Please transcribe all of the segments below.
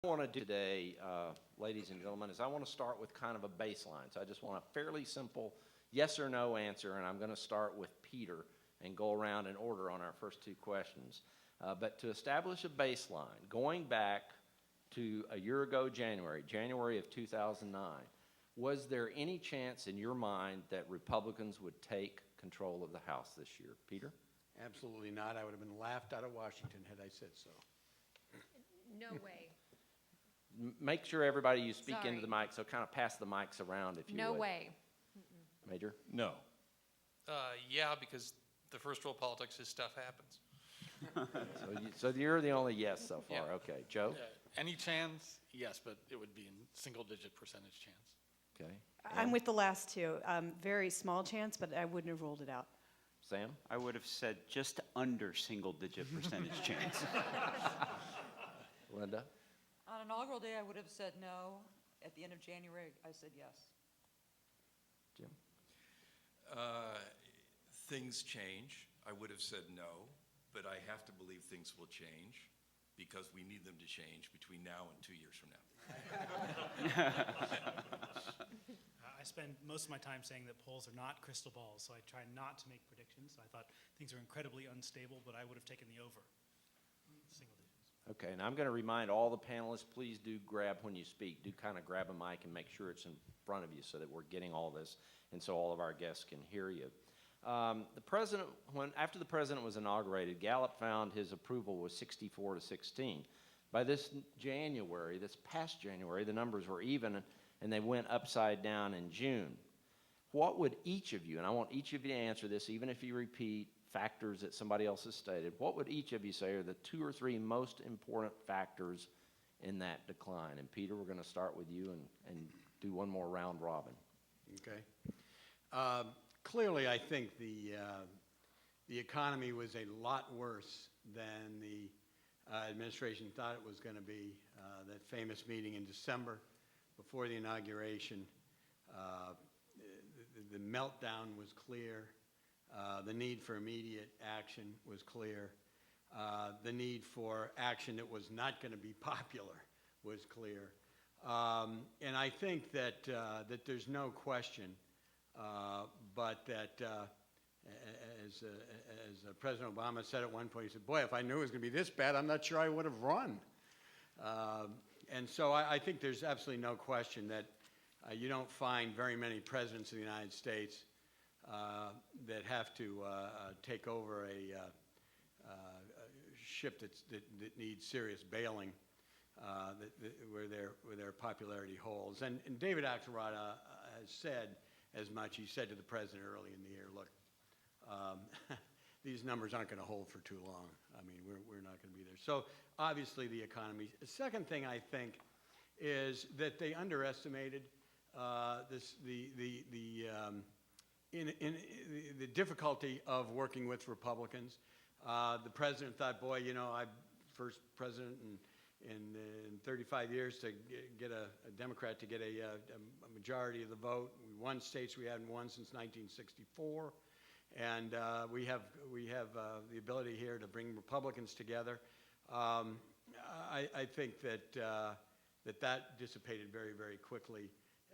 I want to do today, ladies and gentlemen, is I want to start with kind of a baseline. So I just want a fairly simple yes or no answer, and I'm going to start with Peter and go around in order on our first two questions. But to establish a baseline, going back to a year ago, January of 2009, was there any chance in your mind that Republicans would take control of the House this year? Peter? Absolutely not. I would have been laughed out of Washington had I said so. No way. Make sure everybody you speak Sorry. into the mic, so kind of pass the mics around if you would. No way. Major? No. Yeah, because the first rule of politics is stuff happens. So you're the only yes so far. Yeah. Okay. Joe? Any chance? Yes, but it would be in single-digit percentage chance. Okay. I'm with the last two. Very small chance, but I wouldn't have ruled it out. Sam? I would have said just under single-digit percentage chance. Linda? On inaugural day, I would have said no. At the end of January, I said yes. Jim? Things change. I would have said no, but I have to believe things will change because we need them to change between now and 2 years from now. I spend most of my time saying that polls are not crystal balls, so I try not to make predictions. I thought things are incredibly unstable, but I would have taken the over. Single digits. Okay, and I'm going to remind all the panelists, please do grab when you speak. Do kind of grab a mic and make sure it's in front of you so that we're getting all this and so all of our guests can hear you. The president, after the president was inaugurated, Gallup found his approval was 64 to 16. By this past January, the numbers were even and they went upside down in June. What would each of you, and I want each of you to answer this, even if you repeat factors that somebody else has stated, what would each of you say are the 2 or 3 most important factors in that decline? And Peter, we're going to start with you and do one more round robin. Okay. Clearly, I think the economy was a lot worse than the administration thought it was going to be. That famous meeting in December before the inauguration, the meltdown was clear. The need for immediate action was clear. The need for action that was not going to be popular was clear. And I think that there's no question, but that as President Obama said at one point, he said, boy, if I knew it was going to be this bad, I'm not sure I would have run. And so I think there's absolutely no question that you don't find very many presidents of the United States that have to take over a ship that needs serious bailing, where their popularity holds. And David Axelrod has said as much. He said to the president early in the year, look, these numbers aren't going to hold for too long. I mean, we're not going to be there. So obviously the economy. The second thing I think is that they underestimated the difficulty of working with Republicans. The president thought, boy, you know, I'm first president in 35 years to get a Democrat to get a majority of the vote. We won states we hadn't won since 1964. And we have the ability here to bring Republicans together. I think that dissipated very, very quickly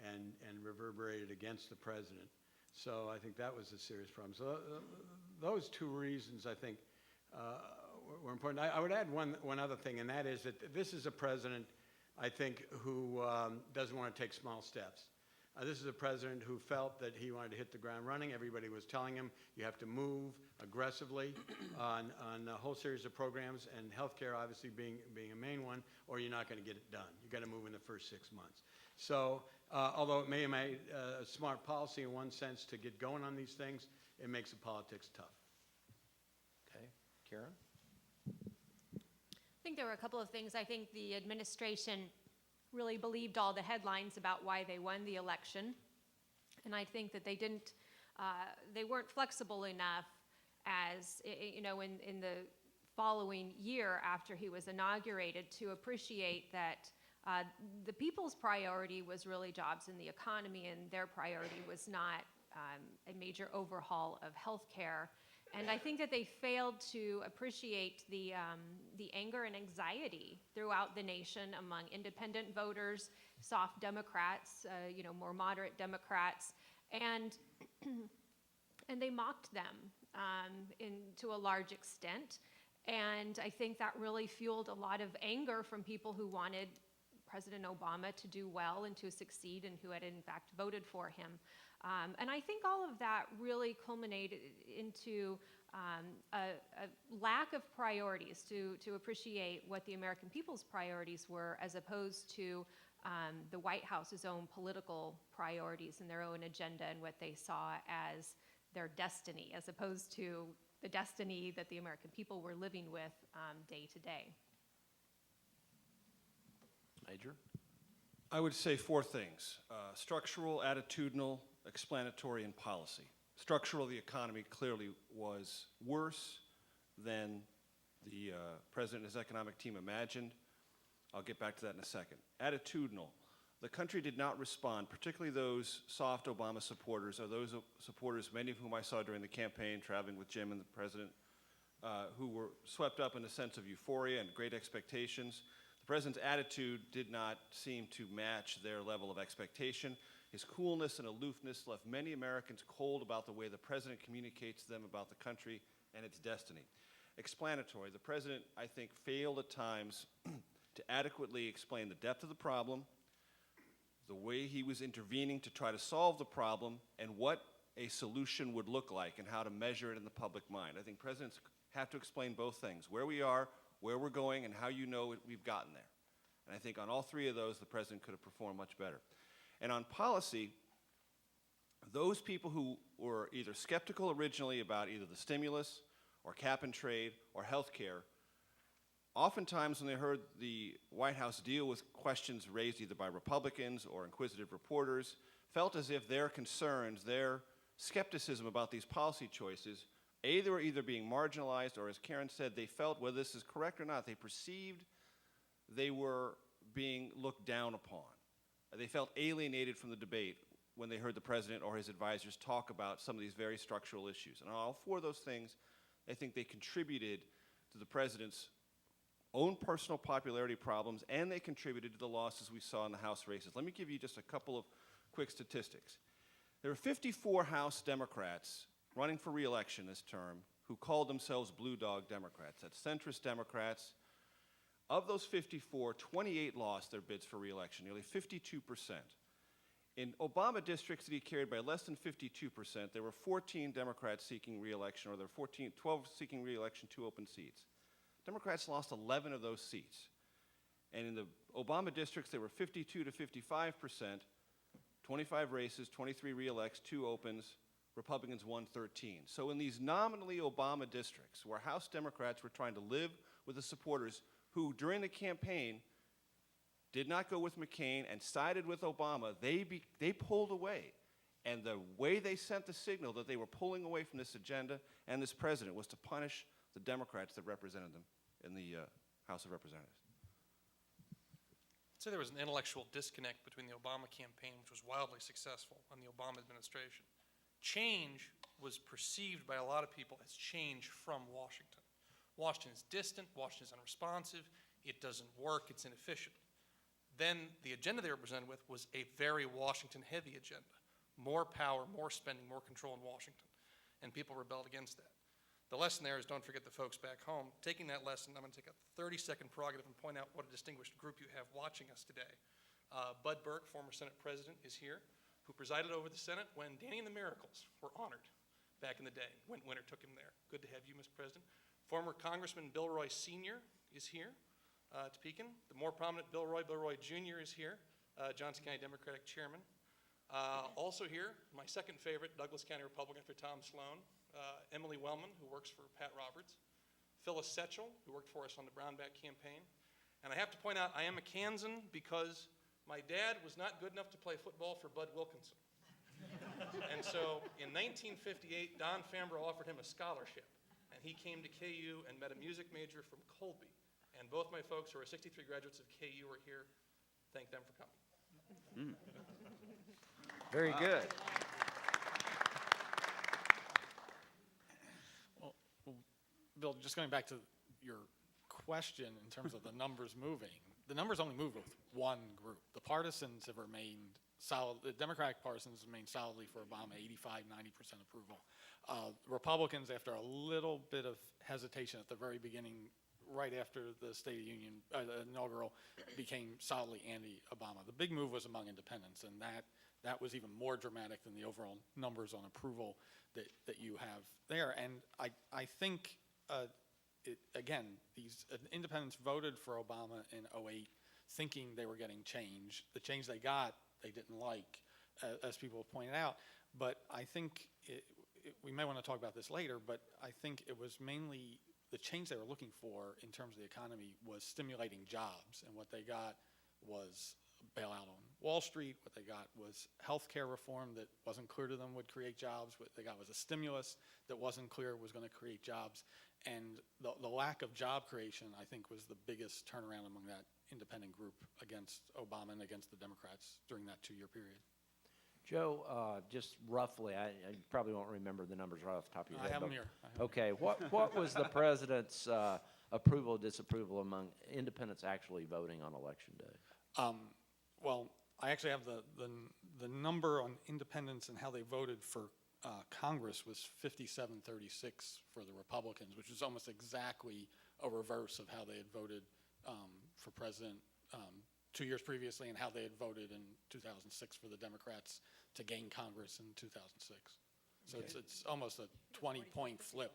and reverberated against the president. So I think that was a serious problem. So those 2 reasons, I think, were important. I would add one other thing, and that is that this is a president, I think, who doesn't want to take small steps. This is a president who felt that he wanted to hit the ground running. Everybody was telling him you have to move aggressively on a whole series of programs, and healthcare obviously being a main one, or you're not going to get it done. You've got to move in the first 6 months. So although it may have made a smart policy in one sense to get going on these things, it makes the politics tough. Okay. Karen? I think there were a couple of things. I think the administration really believed all the headlines about why they won the election. And I think that they weren't flexible enough as, you know, in the following year after he was inaugurated to appreciate that the people's priority was really jobs in the economy, and their priority was not a major overhaul of health care. And I think that they failed to appreciate the anger and anxiety throughout the nation among independent voters, soft Democrats, more moderate Democrats, and and they mocked them to a large extent. And I think that really fueled a lot of anger from people who wanted President Obama to do well and to succeed, and who had in fact voted for him. And I think all of that really culminated into a lack of priorities to appreciate what the American people's priorities were, as opposed to the White House's own political priorities and their own agenda and what they saw as their destiny, as opposed to the destiny that the American people were living with day to day. Major? I would say four things: structural, attitudinal, explanatory, and policy. Structural, the economy clearly was worse than the president and his economic team imagined. I'll get back to that in a second. Attitudinal, the country did not respond, particularly those soft Obama supporters, or those supporters, many of whom I saw during the campaign, traveling with Jim and the president, who were swept up in a sense of euphoria and great expectations. The president's attitude did not seem to match their level of expectation. His coolness and aloofness left many Americans cold about the way the president communicates to them about the country and its destiny. Explanatory, the president, I think, failed at times to adequately explain the depth of the problem, the way he was intervening to try to solve the problem, and what a solution would look like and how to measure it in the public mind. I think presidents have to explain both things: where we are, where we're going, and how you know we've gotten there. And I think on all three of those, the president could have performed much better. And on policy, those people who were either skeptical originally about either the stimulus or cap and trade or health care, oftentimes when they heard the White House deal with questions raised either by Republicans or inquisitive reporters, felt as if their concerns, their skepticism about these policy choices, they were either being marginalized, or as Karen said, they felt, whether this is correct or not, they perceived they were being looked down upon. They felt alienated from the debate when they heard the president or his advisors talk about some of these very structural issues. And on all four of those things, I think they contributed to the president's own personal popularity problems, and they contributed to the losses we saw in the House races. Let me give you just a couple of quick statistics. There are 54 House Democrats running for re-election this term who called themselves Blue Dog Democrats. That's centrist Democrats. Of those 54, 28 lost their bids for re-election, nearly 52%. In Obama districts that he carried by less than 52%, there were 14 Democrats seeking re-election, or there were 12 seeking re-election, 2 open seats. Democrats lost 11 of those seats. And in the Obama districts, there were 52 to 55%, 25 races, 23 re-elects, 2 opens. Republicans won 13. So in these nominally Obama districts, where House Democrats were trying to live with the supporters who, during the campaign, did not go with McCain and sided with Obama, they pulled away. And the way they sent the signal that they were pulling away from this agenda and this president was to punish the Democrats that represented them in the House of Representatives. I'd say there was an intellectual disconnect between the Obama campaign, which was wildly successful, and the Obama administration. Change was perceived by a lot of people as change from Washington. Washington is distant, Washington is unresponsive, it doesn't work, it's inefficient. Then the agenda they were presented with was a very Washington-heavy agenda. More power, more spending, more control in Washington. And people rebelled against that. The lesson there is, don't forget the folks back home. Taking that lesson, I'm going to take a 30-second prerogative and point out what a distinguished group you have watching us today. Bud Burke, former Senate President, is here, who presided over the Senate when Danny and the Miracles were honored back in the day, when Winter took him there. Good to have you, Mr. President. Former Congressman Bill Roy Sr. is here, Topeka. The more prominent Bill Roy Jr. is here, Johnson County Democratic Chairman. Also here, my second favorite, Douglas County Republican after Tom Sloan, Emily Wellman, who works for Pat Roberts, Phyllis Setchell, who worked for us on the Brownback campaign. And I have to point out, I am a Kansan because my dad was not good enough to play football for Bud Wilkinson. And so in 1958, Don Fambro offered him a scholarship. And he came to KU and met a music major from Colby. And both my folks, who are 63 graduates of KU, are here. Thank them for coming. Very good. Well, Bill, just going back to your question in terms of the numbers moving, the numbers only move with one group. The partisans have remained solid. The Democratic partisans remain solidly for Obama, 85, 90% approval. Republicans, after a little bit of hesitation at the very beginning, right after the State of the Union, inaugural, became solidly anti-Obama. The big move was among independents, and that was even more dramatic than the overall numbers on approval that you have there. And I think, again, these independents voted for Obama in 2008 thinking they were getting change. The change they got, they didn't like, as people have pointed out. But I think, we may want to talk about this later, but I think it was mainly the change they were looking for in terms of the economy was stimulating jobs. And what they got was a bailout on Wall Street. What they got was health care reform that wasn't clear to them would create jobs. What they got was a stimulus that wasn't clear was going to create jobs. And the lack of job creation, I think, was the biggest turnaround among that independent group against Obama and against the Democrats during that 2-year period. Joe, just roughly, I probably won't remember the numbers right off the top of your head. I have them but- here. Okay, what was the president's approval, disapproval among independents actually voting on election day? Well, I actually have the number on independents and how they voted for Congress was 57-36 for the Republicans, which is almost exactly a reverse of how they had voted for president 2 years previously and how they had voted in 2006 for the Democrats to gain Congress in 2006. So it's almost a 20-point flip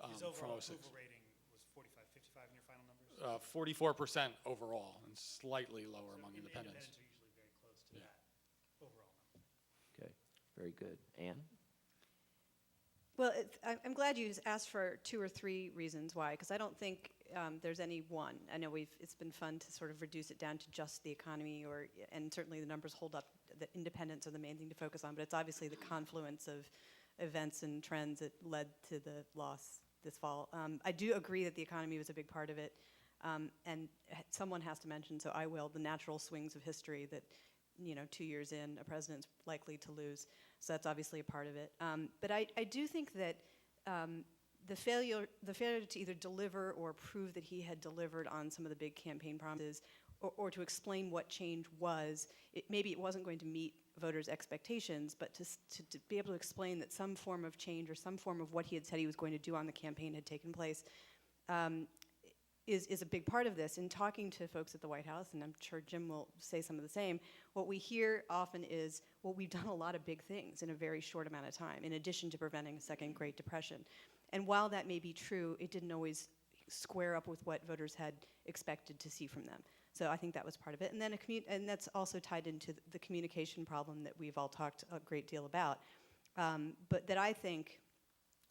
His from overall 06. approval rating was 45, 55 in your final numbers? 44% overall and slightly lower among So independents. Independents are usually very close to Yeah. that overall number. Okay, very good. Ann? Well, I'm glad you asked for 2 or 3 reasons why, because I don't think there's any one. I know it's been fun to sort of reduce it down to just the economy, and certainly the numbers hold up. The independents are the main thing to focus on, but it's obviously the confluence of events and trends that led to the loss this fall. I do agree that the economy was a big part of it, and someone has to mention, so I will, the natural swings of history that 2 years in, a president's likely to lose. So that's obviously a part of it. But I do think that the failure to either deliver or prove that he had delivered on some of the big campaign promises, or to explain what change was, maybe it wasn't going to meet voters' expectations, but to be able to explain that some form of change or some form of what he had said he was going to do on the campaign had taken place, is a big part of this. In talking to folks at the White House, and I'm sure Jim will say some of the same, what we hear often is, well, we've done a lot of big things in a very short amount of time, in addition to preventing a second Great Depression. And while that may be true, it didn't always square up with what voters had expected to see from them. So I think that was part of it. And then and that's also tied into the communication problem that we've all talked a great deal about. But that I think,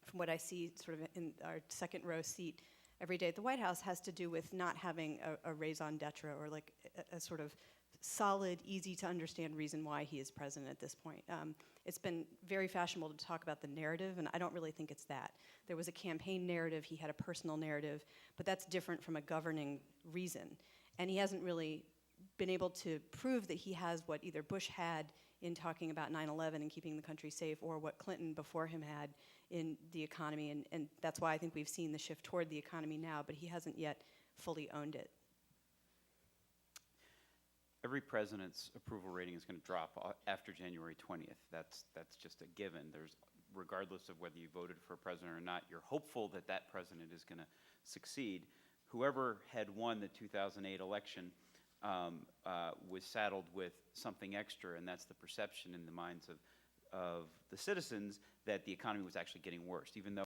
from what I see sort of in our second row seat every day at the White House, has to do with not having a raison d'etre or like a sort of solid, easy to understand reason why he is president at this point. It's been very fashionable to talk about the narrative, and I don't really think it's that. There was a campaign narrative, he had a personal narrative, but that's different from a governing reason. And he hasn't really been able to prove that he has what either Bush had in talking about 9/11 and keeping the country safe, or what Clinton before him had in the economy, and that's why I think we've seen the shift toward the economy now, but he hasn't yet fully owned it. Every president's approval rating is going to drop after January 20th. That's just a given. Regardless of whether you voted for a president or not, you're hopeful that that president is going to succeed. Whoever had won the 2008 election was saddled with something extra, and that's the perception in the minds of the citizens that the economy was actually getting worse, even though